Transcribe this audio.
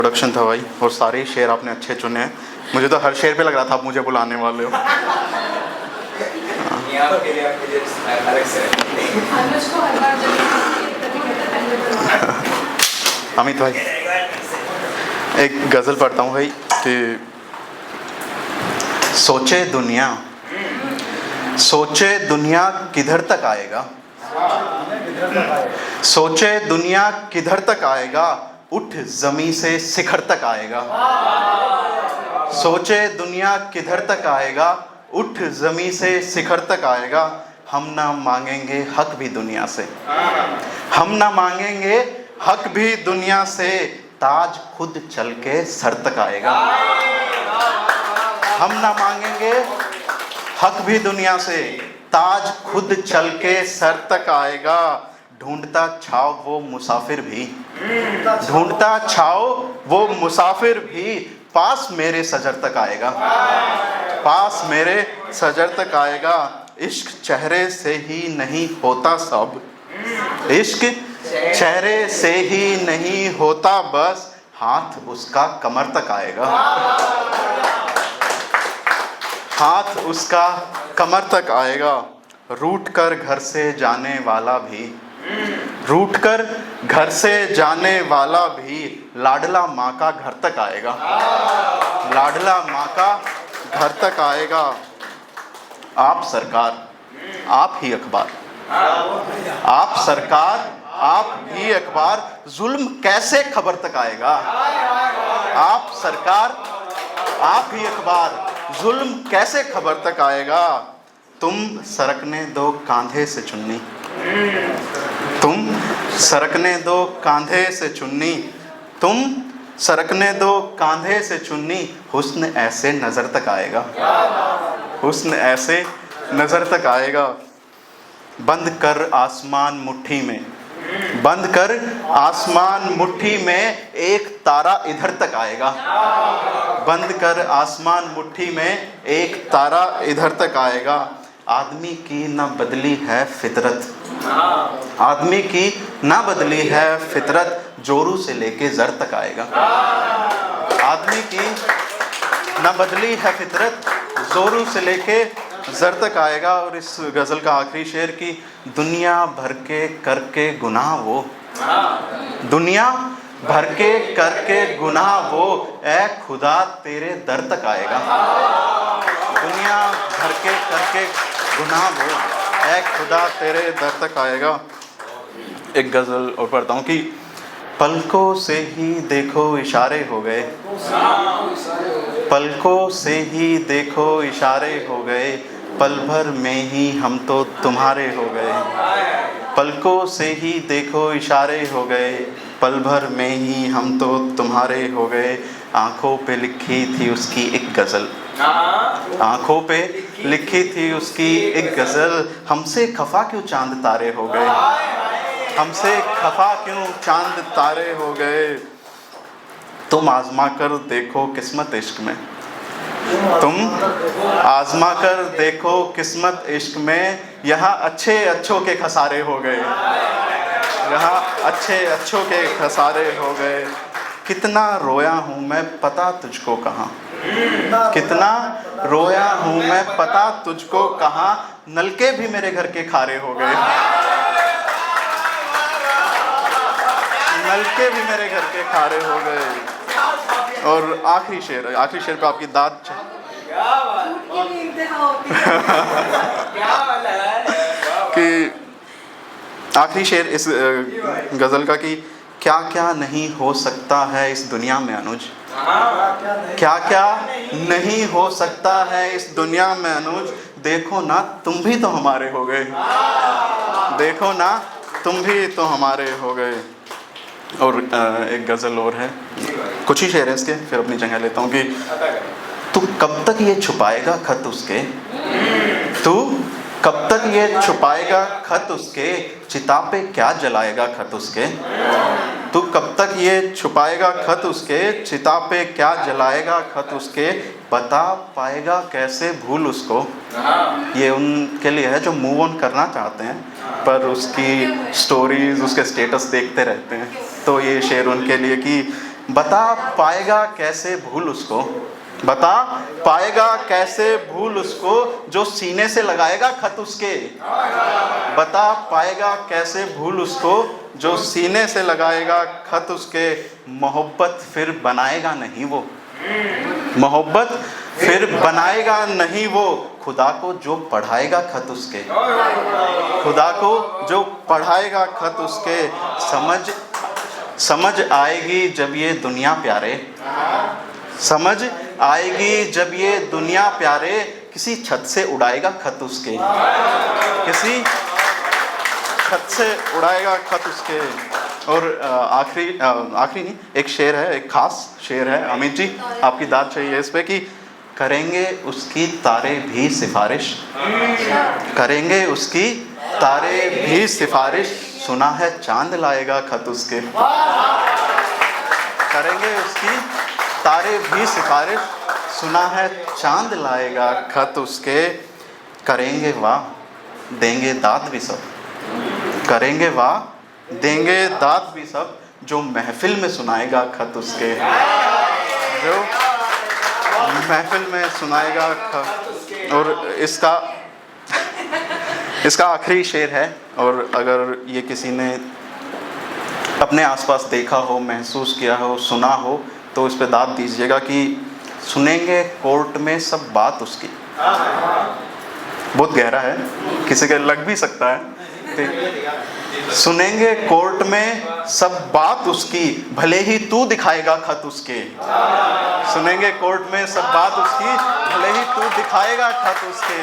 Production था भाई, और सारे ही शेर आपने अच्छे चुने हैं। मुझे तो हर शेर पे लग रहा था आप मुझे बुलाने वाले हो। अमित भाई, एक गज़ल पढ़ता हूँ भाई कि सोचे दुनिया किधर तक आएगा, सोचे दुनिया किधर तक आएगा, उठ ज़मीं से शिखर तक आएगा। सोचे दुनिया किधर तक आएगा, उठ ज़मीं से शिखर तक आएगा। हम ना मांगेंगे हक भी दुनिया से, हम ना मांगेंगे हक भी दुनिया से, ताज खुद चल के सर तक आएगा। हम ना मांगेंगे हक भी दुनिया से, ताज खुद चल के सर तक आएगा। ढूंढता छाव वो मुसाफिर भी, ढूंढता छाव वो मुसाफिर भी, पास मेरे सजर तक आएगा, पास मेरे सजर तक आएगा। इश्क चेहरे से ही नहीं होता सब, इश्क चेहरे से ही नहीं होता बस, हाथ उसका कमर तक आएगा, हाथ उसका कमर तक आएगा। रूठ कर घर से जाने वाला भी, रूठ कर घर से जाने वाला भी, लाडला माँ का घर तक आएगा, लाडला माँ का घर तक आएगा। आप सरकार आप ही अखबार, आप सरकार आप ही अखबार, जुल्म कैसे खबर तक आएगा। आप सरकार आप ही अखबार, जुल्म कैसे खबर तक आएगा। तुम सरकने दो कांधे से चुन्नी, तुम सरकने दो कांधे से चुन्नी, तुम सरकने दो कांधे से चुन्नी, हुस्न ऐसे नज़र तक आएगा, हुस्न ऐसे नज़र तक आएगा। बंद कर आसमान मुट्ठी में, बंद कर आसमान मुट्ठी में, एक तारा इधर तक आएगा। बंद कर आसमान मुट्ठी में, एक तारा इधर तक आएगा। आदमी की ना बदली है फितरत, आदमी की ना बदली है फितरत, जोरू से लेके जर तक आएगा। आदमी की ना बदली है फितरत, जोरू से लेके जर तक आएगा। और इस गज़ल का आखिरी शेर की, दुनिया भर के करके गुनाह वो, दुनिया भर के करके गुनाह वो, ऐ खुदा तेरे दर तक आएगा। दुनिया भर के करके गुनाह वो, ऐ खुदा तेरे दर तक आएगा। एक गज़ल और पढ़ता हूँ कि पलकों से ही देखो इशारे हो गए, पलकों से ही देखो इशारे हो गए, पल भर में ही हम तो तुम्हारे हो गए। पलकों से ही देखो इशारे हो गए, पल भर में ही हम तो तुम्हारे हो गए। आँखों पे लिखी थी उसकी एक गज़ल, आँखों पे लिखी थी उसकी एक गज़ल, हमसे खफा क्यों चांद तारे हो गए, हमसे खफा क्यों चांद तारे हो गए। तुम आजमा कर देखो किस्मत इश्क में, तुम आजमा कर देखो किस्मत इश्क में, यहाँ अच्छे अच्छों के खसारे हो गए, यहाँ अच्छे अच्छों के खसारे हो गए। कितना रोया हूँ मैं पता तुझको कहाँ, कितना रोया हूँ मैं पता तुझको कहाँ, नलके भी मेरे घर के खारे हो गए, नलके भी मेरे घर के खारे हो गए। और आखिरी शेर पे आपकी दाद कि आखिरी शेर इस गज़ल का कि क्या क्या नहीं हो सकता है इस दुनिया में अनुज, क्या क्या नहीं हो सकता है इस दुनिया में अनुज, देखो ना तुम भी तो हमारे हो गए, देखो ना तुम भी तो हमारे हो गए। और एक गज़ल और है, कुछ ही शेर है इसके, फिर अपनी जगह लेता हूँ कि तू कब तक ये छुपाएगा खत उसके, तू कब तक ये छुपाएगा खत उसके, चिता पे क्या जलाएगा खत उसके। तू कब तक ये छुपाएगा खत उसके, चिता पे क्या जलाएगा खत उसके, बता पाएगा कैसे भूल उसको। ये उनके लिए है जो मूव ऑन करना चाहते हैं पर उसकी स्टोरीज उसके स्टेटस देखते रहते हैं। तो ये शेर उनके लिए कि बता पाएगा कैसे भूल उसको, बता पाएगा कैसे भूल उसको जो सीने से लगाएगा खत उसके। बता पाएगा कैसे भूल उसको जो सीने से लगाएगा खत उसके। मोहब्बत फिर बनाएगा नहीं वो, मोहब्बत फिर बनाएगा नहीं वो, खुदा को जो पढ़ाएगा खत उसके। खुदा को जो पढ़ाएगा खत उसके। समझ आएगी जब ये दुनिया प्यारे, समझ आएगी जब ये दुनिया प्यारे, किसी छत से उड़ाएगा खत उसके, किसी छत से उड़ाएगा खत उसके। और आखिरी नहीं, एक शेर है, एक खास शेर है। अमित जी आपकी दाद चाहिए इस पे कि करेंगे उसकी तारे भी सिफारिश, करेंगे उसकी तारे भी सिफारिश, सुना है चांद लाएगा खत उसके। करेंगे उसकी तारे भी सिफारिश, सुना है चांद लाएगा खत उसके। करेंगे वाह देंगे दाद भी सब, करेंगे वाह देंगे दाद भी सब, जो महफिल में सुनाएगा खत उसके, जो महफिल में सुनाएगा खत। और इसका आखिरी शेर है, और अगर ये किसी ने अपने आसपास देखा हो, महसूस किया हो, सुना हो, तो इस पे दाद दीजिएगा कि सुनेंगे कोर्ट में सब बात उसकी। बहुत गहरा है, किसी के लग भी सकता है। सुनेंगे कोर्ट में सब बात उसकी, भले ही तू दिखाएगा खत उसके। सुनेंगे कोर्ट में सब बात उसकी, भले ही तू दिखाएगा खत उसके।